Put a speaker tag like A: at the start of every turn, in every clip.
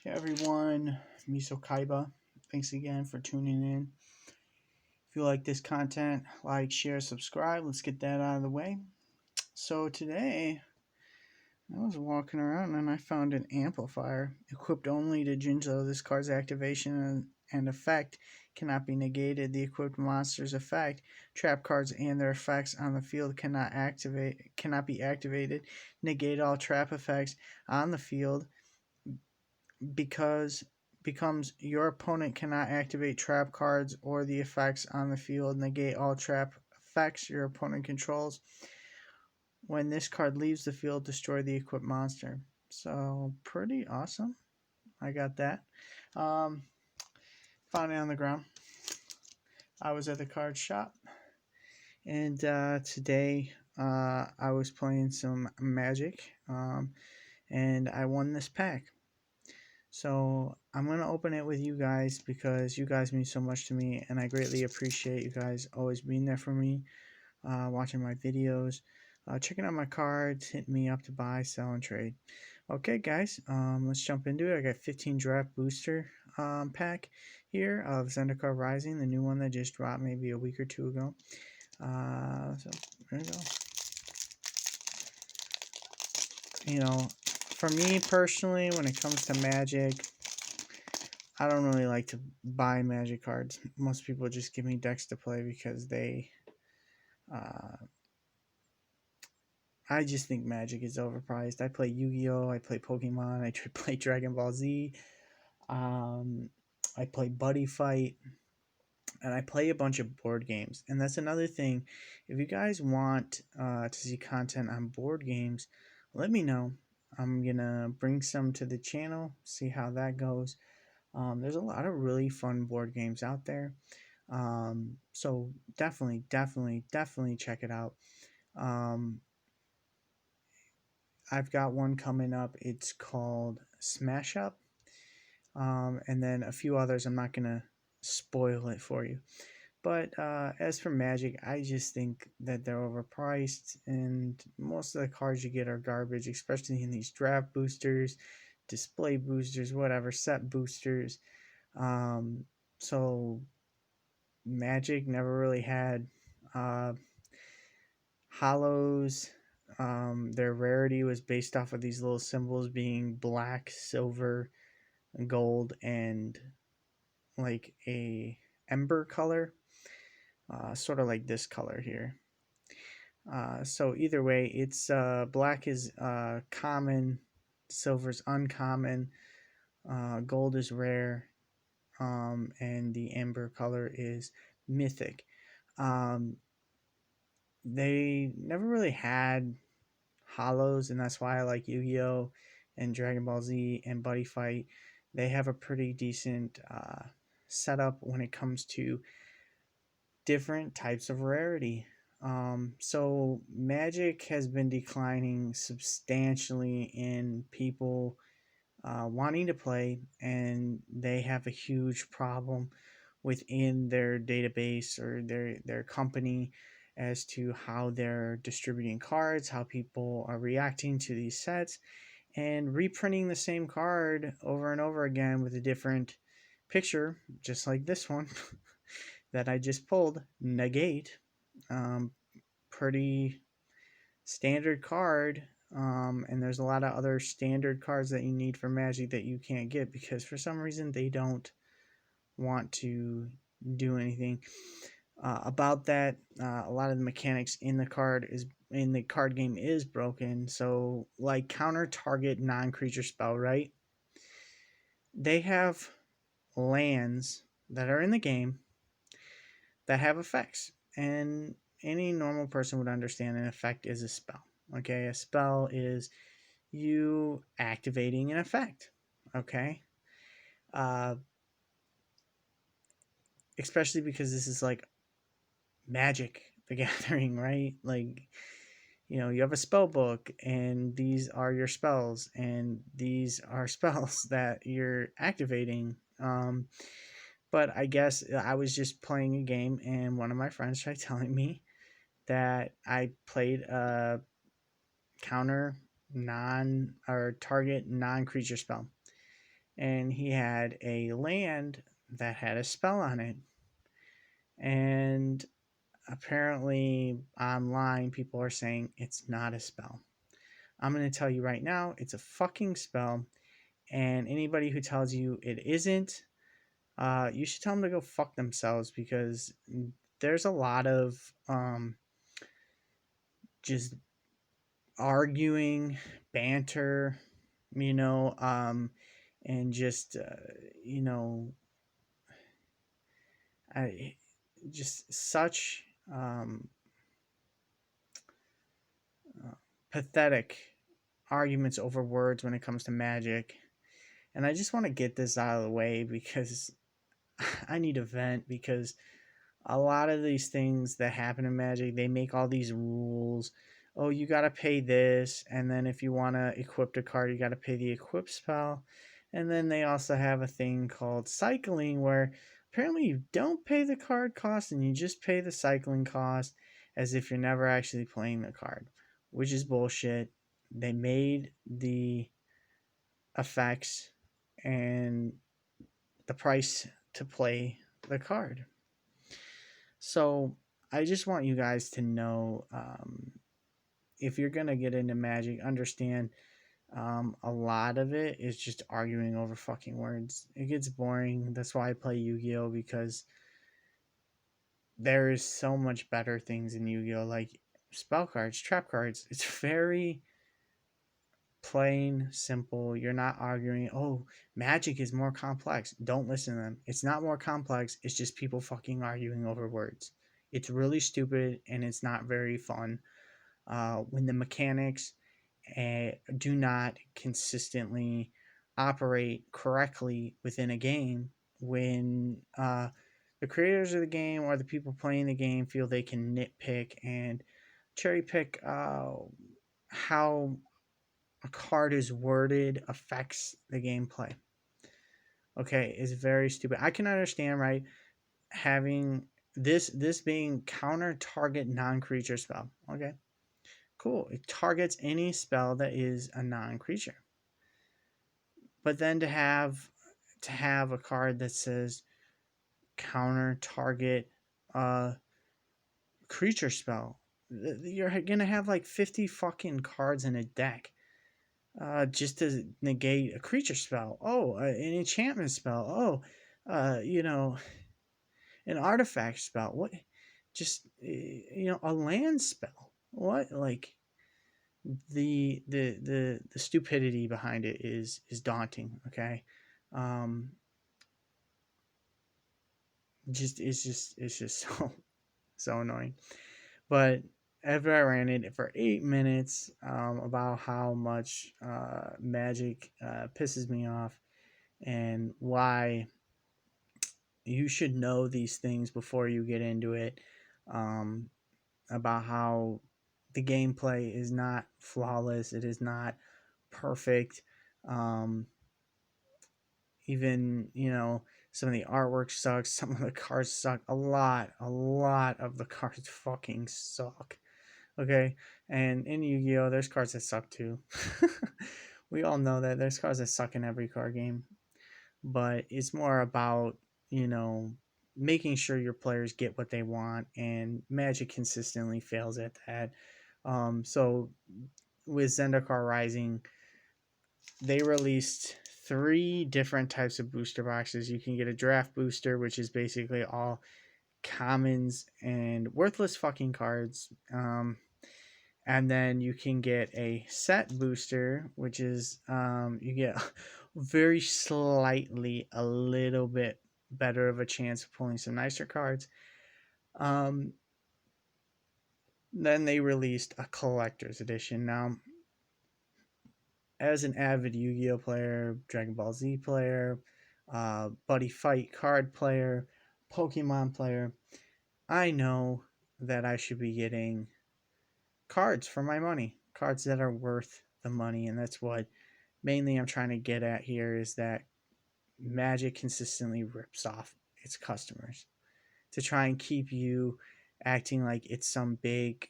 A: Hey everyone, Miso Kaiba. Thanks again for tuning in. If you like this content, like, share, subscribe. Let's get that out of the way. So today, I was walking around and I found an amplifier equipped only to Jinzo. This card's activation and effect cannot be negated. The equipped monster's effect, trap cards, and their effects on the field cannot be activated. Negate all trap effects on the field because becomes your opponent cannot activate trap cards or the effects on the field. Negate all trap effects your opponent controls. When this card leaves the field, destroy the equipped monster. So pretty awesome. I got that. Um, Found it on the ground. I was at the card shop, and today I was playing some Magic, and I won this pack. So I'm going to open it with you guys because you guys mean so much to me, and I greatly appreciate you guys always being there for me, watching my videos, checking out my cards, hitting me up to buy, sell, and trade. Okay, guys, let's jump into it. I got 15 draft booster pack here of Zendikar Rising, the new one that just dropped maybe a week or two ago. So there you go. You know, for me personally, when it comes to Magic, I don't really like to buy Magic cards. Most people just give me decks to play because uh, I just think Magic is overpriced. I play Yu-Gi-Oh, I play Pokemon, I play Dragon Ball Z, um, I play Buddy Fight, and I play a bunch of board games. And that's another thing. If you guys want to see content on board games, let me know. I'm gonna bring some to the channel, see how that goes. There's a lot of really fun board games out there. So definitely check it out. Um, I've got one coming up. It's called Smash Up. And then a few others. I'm not gonna spoil it for you. But as for Magic, I just think that they're overpriced, and most of the cards you get are garbage, especially in these draft boosters, display boosters, whatever, set boosters. Um, so Magic never really had uh, hollows. Their rarity was based off of these little symbols being black, silver, gold, and like a ember color, sort of like this color here. So either way, it's black is common, silver's uncommon, gold is rare, and the amber color is mythic. Um, they never really had hollows, and that's why I like Yu-Gi-Oh and Dragon Ball Z and Buddy Fight. They have a pretty decent setup when it comes to different types of rarity. So Magic has been declining substantially in people wanting to play, and they have a huge problem within their database or their company as to how they're distributing cards, how people are reacting to these sets, and reprinting the same card over and over again with a different picture, just like this one that I just pulled, Negate. Um, Pretty standard card. And there's a lot of other standard cards that you need for Magic that you can't get because for some reason they don't want to do anything about that. A lot of the mechanics in the card game is broken. So like counter target non-creature spell, right? They have lands that are in the game that have effects, and any normal person would understand an effect is a spell. Okay, a spell is you activating an effect. Okay, uh, especially because this is like Magic the Gathering, right? Like, you know, you have a spell book, and these are your spells, and these are spells that you're activating. But I guess I was just playing a game, and one of my friends tried telling me that I played a counter non or target non creature spell. and he had a land that had a spell on it. And apparently, online, people are saying it's not a spell. I'm going to tell you right now, it's a fucking spell. And anybody who tells you it isn't, you should tell them to go fuck themselves, because there's a lot of just arguing, banter, you know, and just, you know, I, just such uh, pathetic arguments over words when it comes to Magic. And I just want to get this out of the way because I need a vent, because a lot of these things that happen in Magic, they make all these rules. Oh, you got to pay this, and then if you want to equip a card, you got to pay the equip spell. And then they also have a thing called cycling, where apparently you don't pay the card cost and you just pay the cycling cost, as if you're never actually playing the card, which is bullshit. They made the effects and the price to play the card. So I just want you guys to know, if you're gonna get into Magic, understand, a lot of it is just arguing over fucking words. It gets boring. That's why I play Yu-Gi-Oh, because there is so much better things in Yu-Gi-Oh, like spell cards, trap cards. It's very plain, simple. You're not arguing, oh, Magic is more complex. Don't listen to them. It's not more complex. It's just people fucking arguing over words. It's really stupid and it's not very fun. When the mechanics do not consistently operate correctly within a game, when the creators of the game or the people playing the game feel they can nitpick and cherry pick how a card is worded affects the gameplay. Okay, it's very stupid. I can understand, right, having this being counter target non-creature spell. Okay, cool. It targets any spell that is a non-creature. But then to have a card that says counter target creature spell, you're gonna have like 50 fucking cards in a deck, just to negate a creature spell. Oh, an enchantment spell. Oh, an artifact spell. What? Just a land spell. What? Like the stupidity behind it is daunting. Okay, um, it's just so annoying. But after I ran it for 8 minutes, about how much Magic pisses me off, and why you should know these things before you get into it, um, about how the gameplay is not flawless, it is not perfect. Um, Even, some of the artwork sucks, some of the cards suck. A lot of the cards fucking suck. Okay, and in Yu-Gi-Oh, there's cards that suck too. We all know that there's cards that suck in every card game, but it's more about, you know making sure your players get what they want, and Magic consistently fails at that. So with Zendikar Rising, they released three different types of booster boxes. You can get a draft booster, which is basically all commons and worthless fucking cards. And then you can get a set booster, which is, you get very slightly a little bit better of a chance of pulling some nicer cards. Um, then they released a collector's edition. Now, as an avid Yu-Gi-Oh player, Dragon Ball Z player, Buddy Fight card player, Pokemon player, I know that I should be getting cards for my money, cards that are worth the money, and that's what mainly I'm trying to get at here, is that Magic consistently rips off its customers to try and keep you acting like it's some big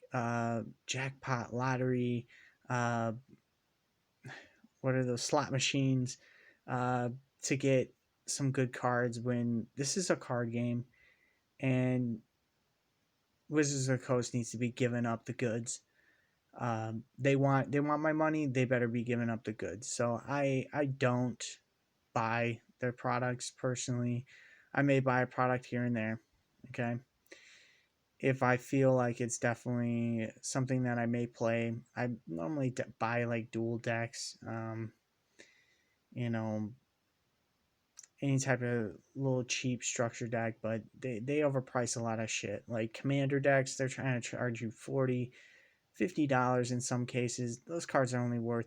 A: jackpot lottery. Uh, what are those slot machines? to get some good cards when this is a card game and Wizards of the Coast needs to be giving up the goods. They want my money. They better be giving up the goods. So I don't buy their products personally. I may buy a product here and there. Okay, if I feel like it's definitely something that I may play, I normally buy like dual decks. You know, any type of little cheap structure deck, but they overprice a lot of shit. Like commander decks, they're trying to charge you 40 $50 in some cases. Those cards are only worth,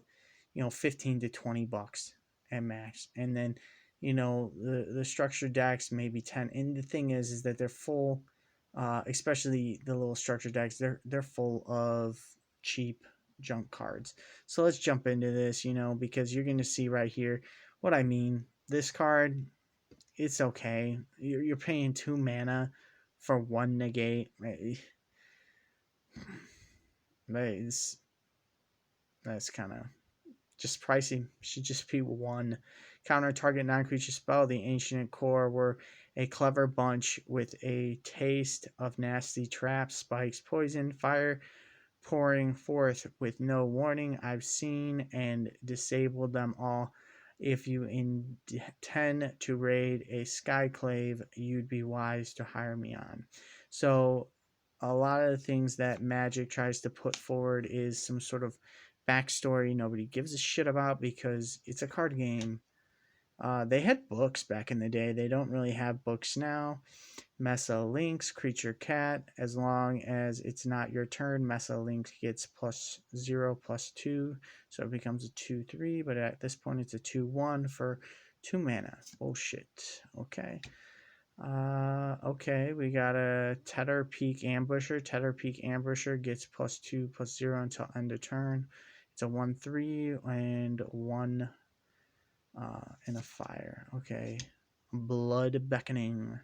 A: 15 to 20 bucks at max. And then, the structured decks maybe 10. And the thing is that they're full, especially the little structured decks, they're full of cheap junk cards. So let's jump into this, because you're going to see right here what I mean. This card, it's okay. You're paying 2 mana for 1 negate. It's That's kind of just pricey. Should just be 1. Counter target non-creature spell. The Ancient Core were a clever bunch with a taste of nasty traps, spikes, poison, fire, pouring forth with no warning. I've seen and disabled them all. If you intend to raid a Skyclave, you'd be wise to hire me on. So a lot of the things that Magic tries to put forward is some sort of backstory nobody gives a shit about because it's a card game. They had books back in the day. They don't really have books now. Mesa Links, Creature Cat. As long as it's not your turn, Mesa Links gets +0, +2. So it becomes a 2/3. But at this point, it's a 2/1 for 2 mana. Bullshit. Okay. Okay, we got a Tedder Peak Ambusher. Tedder Peak Ambusher gets +2, +0 until end of turn. It's a 1/3 and 1 and a fire. Okay. Blood Beckoning.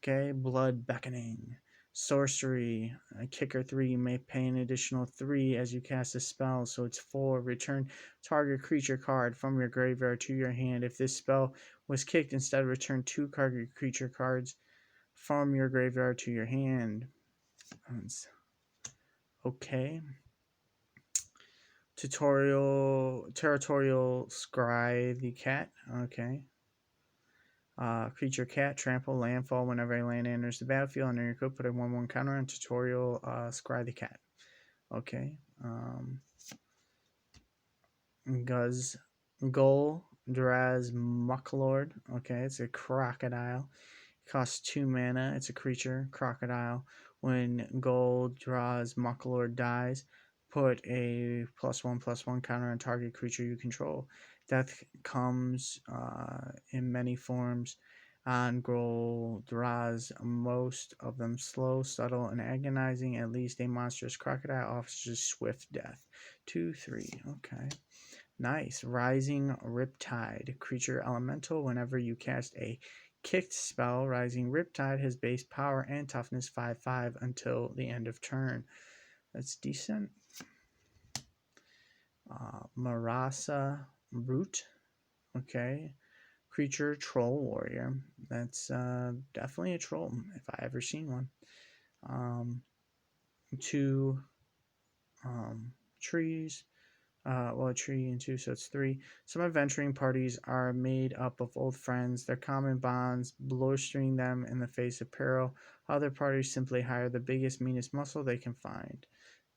A: Okay, Blood Beckoning. Sorcery. Kicker 3. You may pay an additional 3 as you cast a spell, so it's 4. Return target creature card from your graveyard to your hand. If this spell was kicked, instead return 2 target creature cards from your graveyard to your hand. Okay. Territorial Scry the Cat. Okay. Creature Cat, trample, landfall. Whenever a land enters the battlefield under your code, put a 1/1 counter on Tutorial Scry the Cat. Okay. Guz Gull Draz Mucklord. Okay, it's a crocodile. Costs 2 mana. It's a creature, crocodile. When Gold draws Mucklord dies, put a +1/+1 counter on target creature you control. Death comes in many forms. On Gold draws most of them slow, subtle, and agonizing. At least a monstrous crocodile offers swift death. 2/3. Okay. Nice. Rising Riptide. Creature elemental. Whenever you cast a kicked spell, Rising Riptide has base power and toughness 5/5 until the end of turn. That's decent. Marasa Brute. Okay. Creature Troll Warrior. That's definitely a troll if I ever seen one. 2 trees. A tree and 2, so it's 3. Some adventuring parties are made up of old friends. Their common bonds blistering them in the face of peril. Other parties simply hire the biggest, meanest muscle they can find.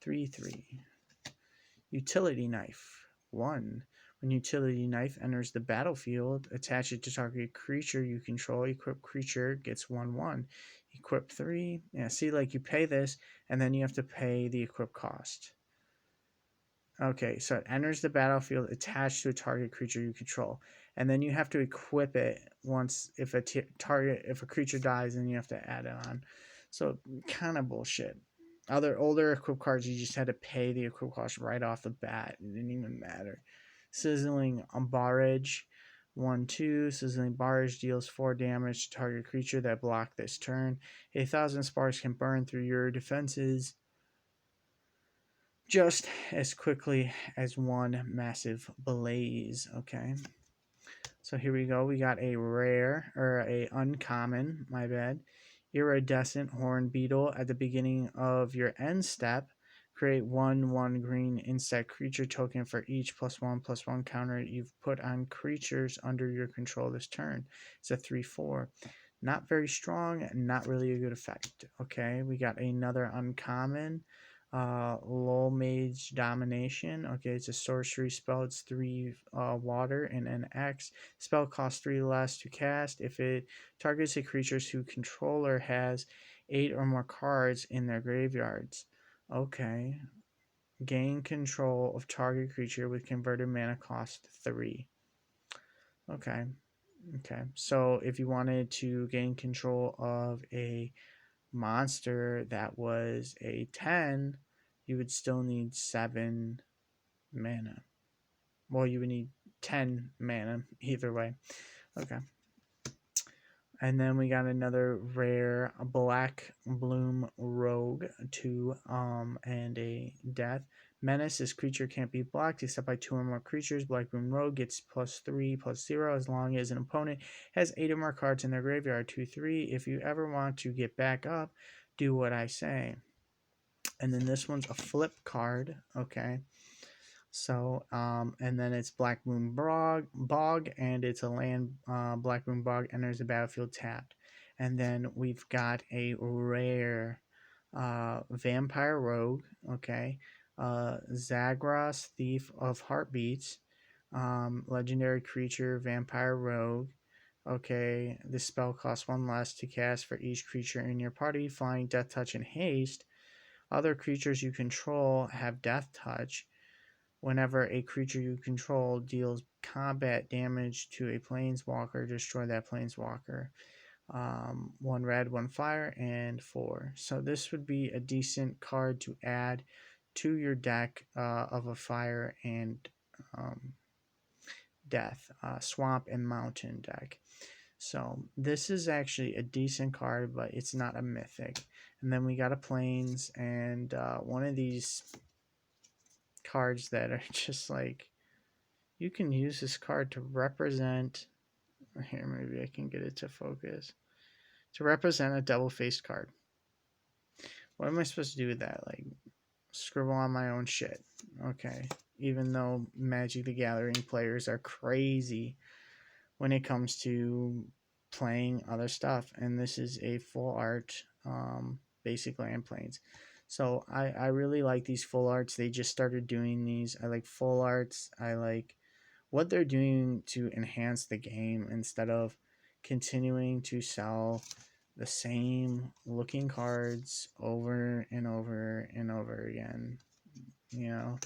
A: 3/3. Utility Knife. 1. When Utility Knife enters the battlefield, attach it to target creature you control. Equip creature gets 1/1. Equip 3. Yeah, see, like you pay this, and then you have to pay the equip cost. Okay, so it enters the battlefield attached to a target creature you control, and then you have to equip it once if if a creature dies, and you have to add it on. So kind of bullshit. Other older equip cards, you just had to pay the equip cost right off the bat. It didn't even matter. Sizzling Barrage. 1/2. Sizzling Barrage deals 4 damage to target creature that block this turn. 1,000 sparks can burn through your defenses just as quickly as one massive blaze. Okay, So here we go. We got a rare, or a uncommon, my bad. Iridescent horn beetle. At the beginning of your end step, create 1/1 green insect creature token for each +1/+1 counter you've put on creatures under your control this turn. It's a 3/4. Not very strong, not really a good effect. Okay, we got another uncommon. Lull Mage Domination. Okay, it's a sorcery spell. It's 3 water and an X. Spell costs 3 less to cast if it targets a creature's whose controller has 8 or more cards in their graveyards. Okay. Gain control of target creature with converted mana cost 3. Okay. Okay. So if you wanted to gain control of a monster that was a 10, you would still need 7 mana. Well, you would need 10 mana either way. Okay. And then we got another rare Black Bloom Rogue 2 and a death. Menace. This creature can't be blocked except by 2 or more creatures. Black Bloom Rogue gets +3/+0 as long as an opponent has 8 or more cards in their graveyard. 2/3. If you ever want to get back up, do what I say. And then this one's a flip card. Okay. So, and then it's Black Moon Bog, and it's a land. Black Moon Bog enters the battlefield tapped. And then we've got a rare Vampire Rogue, okay. Zagros, Thief of Heartbeats, legendary creature, Vampire Rogue. Okay, this spell costs 1 less to cast for each creature in your party, flying, death touch, and haste. Other creatures you control have death touch. Whenever a creature you control deals combat damage to a planeswalker, destroy that planeswalker. 1 red, 1 fire, and 4. So this would be a decent card to add to your deck of a fire and death, swamp and mountain deck. So this is actually a decent card, but it's not a mythic. And then we got a plains, and one of these cards that are just like, you can use this card to represent, here maybe I can get it to focus, to represent a double-faced card. What am I supposed to do with that? Like, scribble on my own shit. Okay. Even though Magic the Gathering players are crazy when it comes to playing other stuff. And this is a full art basic land planes. So I really like these full arts. They just started doing these. I like full arts. I like what they're doing to enhance the game instead of continuing to sell the same looking cards over and over and over again. You know,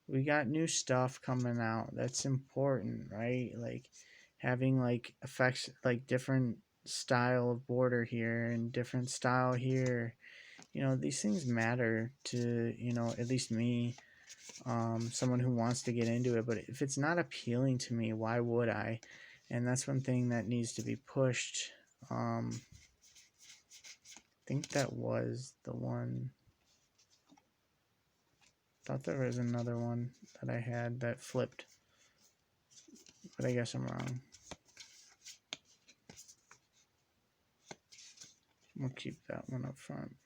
A: we got new stuff coming out. That's important, right? Like having like effects, like different style of border here and different style here. You know, these things matter to, you know, at least me, someone who wants to get into it. But if it's not appealing to me, why would I? And that's one thing that needs to be pushed. I think that was the one. Thought there was another one that I had that flipped, but I guess I'm wrong. We'll keep that one up front.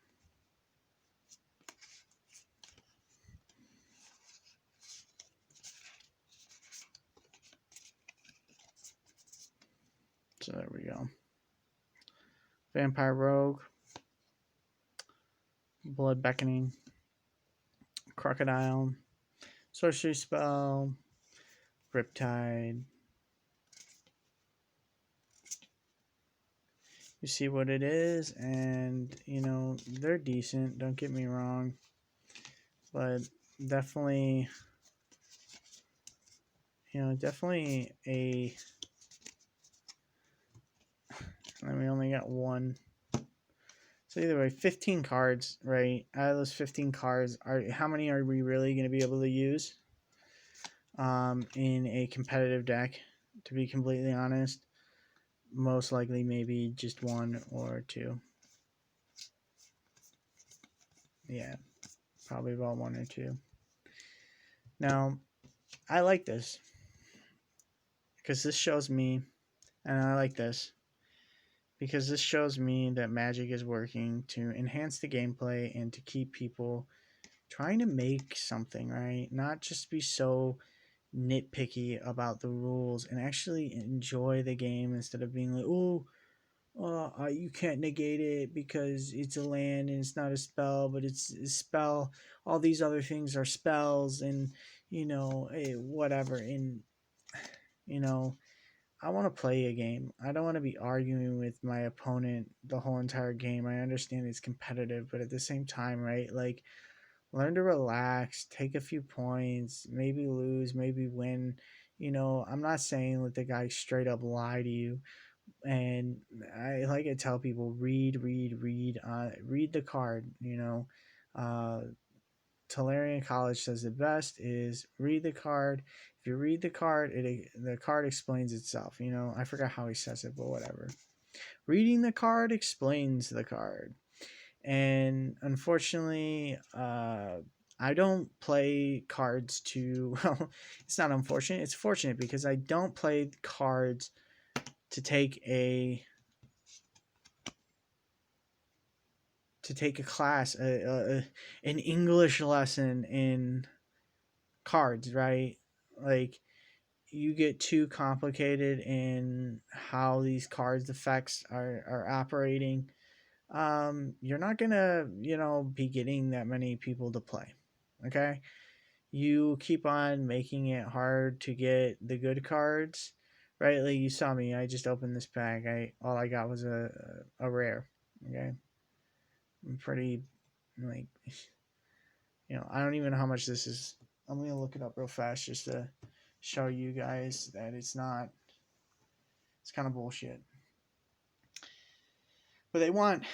A: So there we go. Vampire Rogue, Blood Beckoning, Crocodile, Sorcery Spell, Riptide. You see what it is, and you know, they're decent, don't get me wrong, but definitely, you know, definitely a, and we only got one. So either way, 15 cards, right? Out of those 15 cards, how many are we really going to be able to use in a competitive deck? To be completely honest, most likely maybe just 1 or 2. Yeah, probably about 1 or 2. Now, I like this. because this shows me, and I like this, because this shows me that Magic is working to enhance the gameplay and to keep people trying to make something, right? Not just be so nitpicky about the rules and actually enjoy the game instead of being like, oh, you can't negate it because it's a land and it's not a spell, but it's a spell. All these other things are spells, and whatever. And you know, I want to play a game. I don't want to be arguing with my opponent the whole entire game. I understand it's competitive, but at the same time, right? Like, learn to relax, take a few points, maybe lose, maybe win. I'm not saying let the guy straight up lie to you. And I like to tell people, read the card. Uh, Talarian College says the best is read the card. If you read the card, the card explains itself. I forgot how he says it, but whatever. Reading the card explains the card. And unfortunately, I don't play cards to. Well, it's not unfortunate. It's fortunate because I don't play cards to take a class, an English lesson in cards, right? Like, you get too complicated in how these cards effects are operating. You're not gonna, be getting that many people to play. Okay, you keep on making it hard to get the good cards, right? Like, you saw me. I just opened this pack. All I got was a rare. Okay, I'm pretty, like, I don't even know how much this is. I'm gonna look it up real fast just to show you guys that it's not. It's kind of bullshit. But they want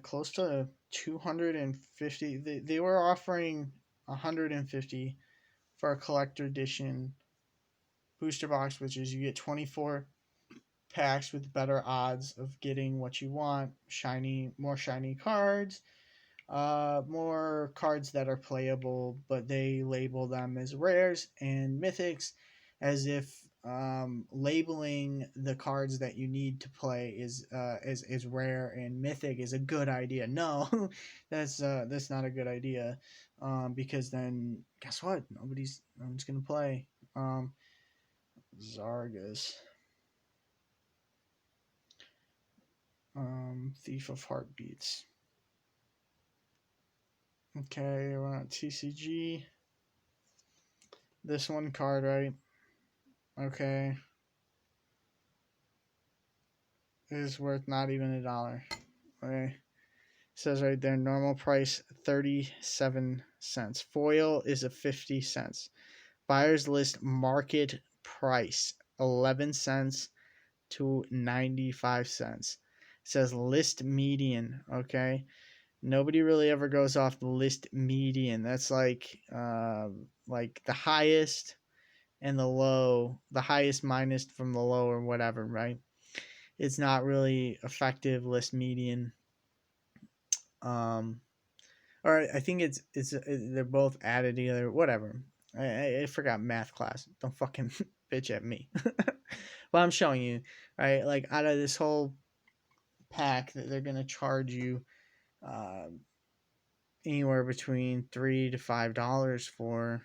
A: close to 250. They were offering 150 for a collector edition booster box, which is you get 24 packs with better odds of getting what you want, more shiny cards, more cards that are playable, but they label them as rares, and mythics, as if labeling the cards that you need to play is rare and mythic is a good idea. No, that's not a good idea, because then guess what? No one's gonna play. Zargus, Thief of Heartbeats. Okay, we're on TCG. This one card, right? Okay, is worth not even $1. Okay, it says right there, normal price 37 cents. Foil is a 50 cents. Buyer's list market price 11 cents to 95 cents. It says list median. Okay, nobody really ever goes off the list median. That's like the highest and the low, the highest minus from the low or whatever, right? It's not really effective list median. Um, or I think they're both added together. Whatever. I forgot math class. Don't fucking bitch at me. But I'm showing you, right? Like, out of this whole pack that they're gonna charge you uh, anywhere between $3 to $5 for,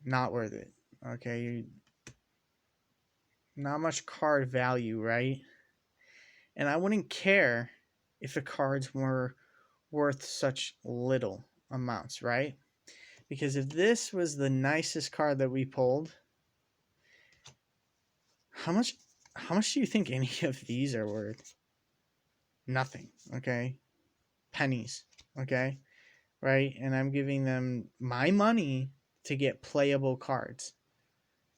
A: not worth it. Okay, not much card value, right? And I wouldn't care if the cards were worth such little amounts, right? Because if this was the nicest card that we pulled, how much do you think any of these are worth? Nothing, okay? Pennies, okay? Right? And I'm giving them my money to get playable cards.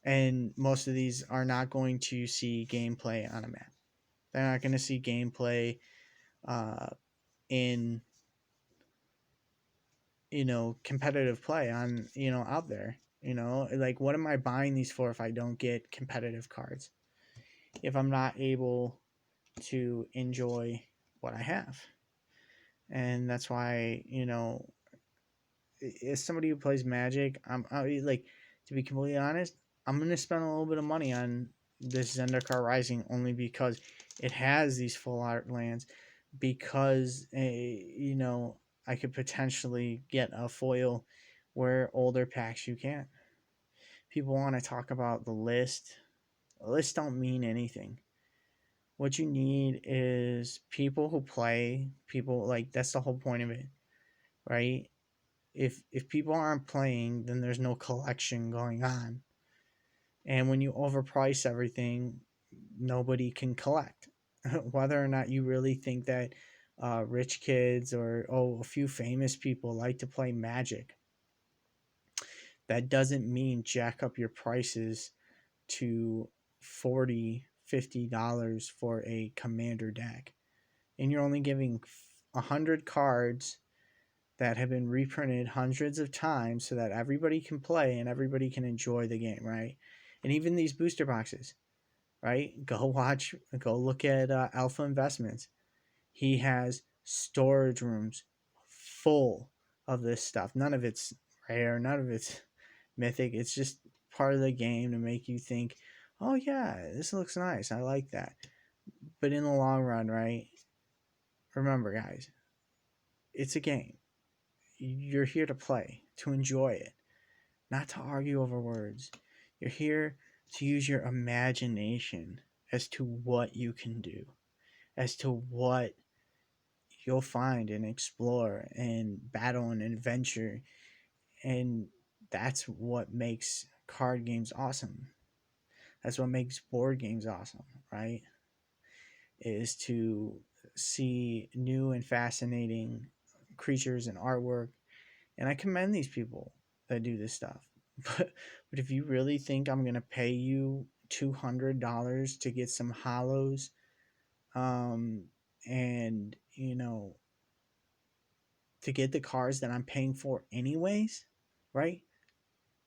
A: And most of these are not going to see gameplay on a map. They're not going to see gameplay in competitive play on out there. Like, what am I buying these for if I don't get competitive cards, if I'm not able to enjoy what I have? And that's why, as somebody who plays Magic, I like, To be completely honest, I'm gonna spend a little bit of money on this Zendikar Rising only because it has these full art lands. Because I could potentially get a foil where older packs you can't. People want to talk about the list. The list don't mean anything. What you need is people who play. People like that's the whole point of it, right? If people aren't playing, then there's no collection going on. And when you overprice everything, nobody can collect. Whether or not you really think that rich kids or a few famous people like to play Magic, that doesn't mean jack up your prices to 40-50 dollars for a commander deck, and you're only giving 100 cards that have been reprinted hundreds of times so that everybody can play and everybody can enjoy the game, right? And even these booster boxes, right? Go look at Alpha Investments. He has storage rooms full of this stuff. None of it's rare, none of it's mythic. It's just part of the game to make you think, oh, yeah, this looks nice. I like that. But in the long run, right? Remember, guys, it's a game. You're here to play, to enjoy it, not to argue over words. You're here to use your imagination as to what you can do, as to what you'll find and explore and battle and adventure. And that's what makes card games awesome. That's what makes board games awesome, right? Is to see new and fascinating creatures and artwork. And I commend these people that do this stuff. But if you really think I'm gonna pay you $200 to get some hollows, um, and to get the cards that I'm paying for anyways, right?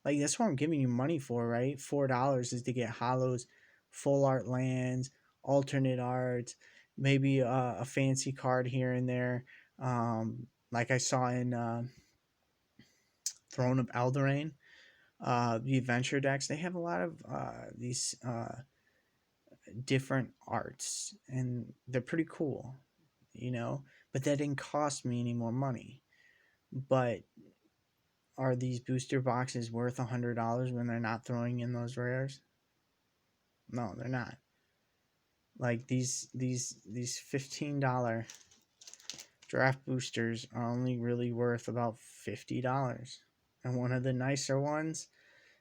A: Like that's what I'm giving you money for, right? $4 is to get hollows, full art lands, alternate art, maybe a fancy card here and there. Like I saw in Throne of Eldraine, the adventure decks, they have a lot of these different arts, and they're pretty cool, you know. But that didn't cost me any more money. But are these booster boxes worth $100 when they're not throwing in those rares? No, they're not. Like these $15 draft boosters are only really worth about $50, and one of the nicer ones,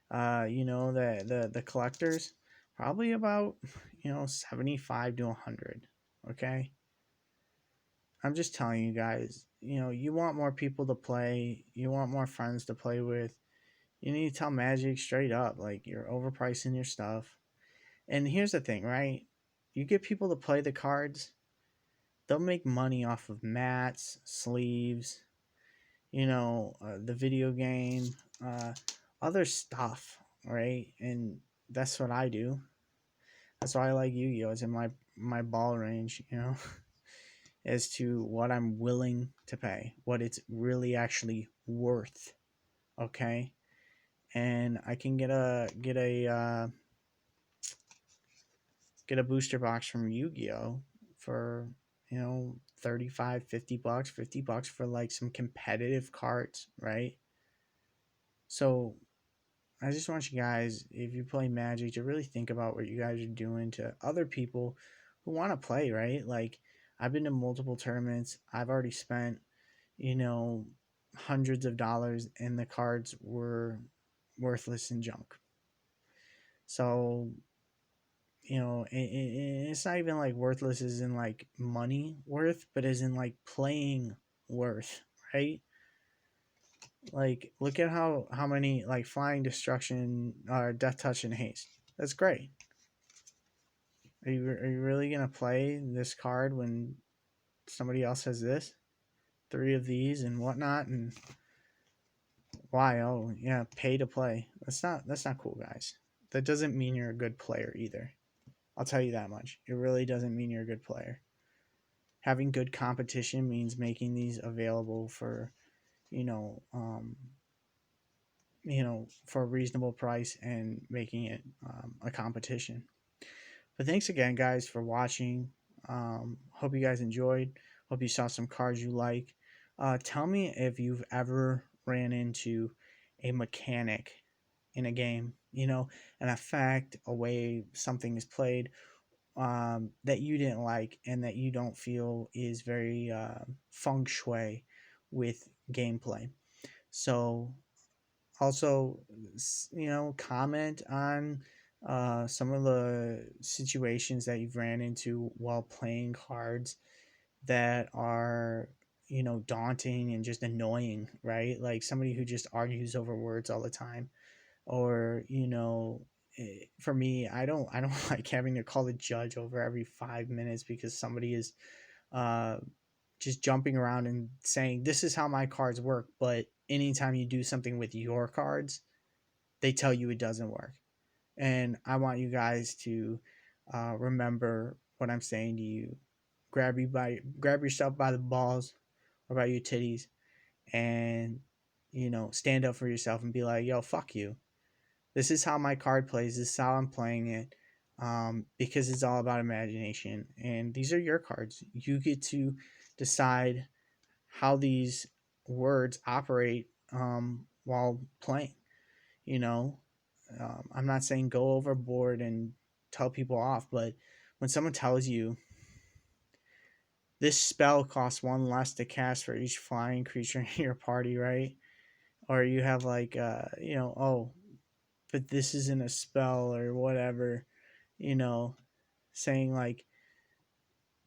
A: the collectors, probably about 75 to 100. Okay, I'm just telling you guys. You want more people to play. You want more friends to play with. You need to tell Magic straight up, like you're overpricing your stuff. And here's the thing, right? You get people to play the cards, they'll make money off of mats, sleeves, the video game, uh, other stuff, right? And that's what I do. That's why I like Yu-Gi-Oh! It's in my ball range, as to what I'm willing to pay, what it's really actually worth. Okay, and I can get a booster box from Yu-Gi-Oh for 35 $50, $50 for like some competitive cards, right? So I just want you guys, if you play Magic, to really think about what you guys are doing to other people who want to play, right? Like I've been to multiple tournaments. I've already spent hundreds of dollars, and the cards were worthless and junk. So it's not even like worthless as in like money worth, but as in like playing worth, right? Like look at how many like flying destruction or death touch and haste. That's great. Are you really gonna play this card when somebody else has this, 3 of these and whatnot? And why? Oh yeah, pay to play. That's not cool, guys. That doesn't mean you're a good player either. I'll tell you that much. It really doesn't mean you're a good player. Having good competition means making these available for, for a reasonable price and making it a competition. But thanks again, guys, for watching. Hope you guys enjoyed. Hope you saw some cards you like. Tell me if you've ever ran into a mechanic in a game, an effect, a way something is played, that you didn't like and that you don't feel is very feng shui with gameplay. So also, comment on some of the situations that you've ran into while playing cards that are daunting and just annoying, right? Like somebody who just argues over words all the time, or for me, I don't like having to call the judge over every 5 minutes because somebody is uh just jumping around and saying this is how my cards work, but anytime you do something with your cards, they tell you it doesn't work. And I want you guys to remember what I'm saying to you. Grab yourself by the balls or by your titties, and stand up for yourself and be like, yo, fuck you. This is how my card plays. This is how I'm playing it. Because it's all about imagination, and these are your cards. You get to decide how these words operate while playing. You know, I'm not saying go overboard and tell people off, but when someone tells you this spell costs one less to cast for each flying creature in your party, right? Or you have like, oh, but this isn't a spell or whatever, you know, saying like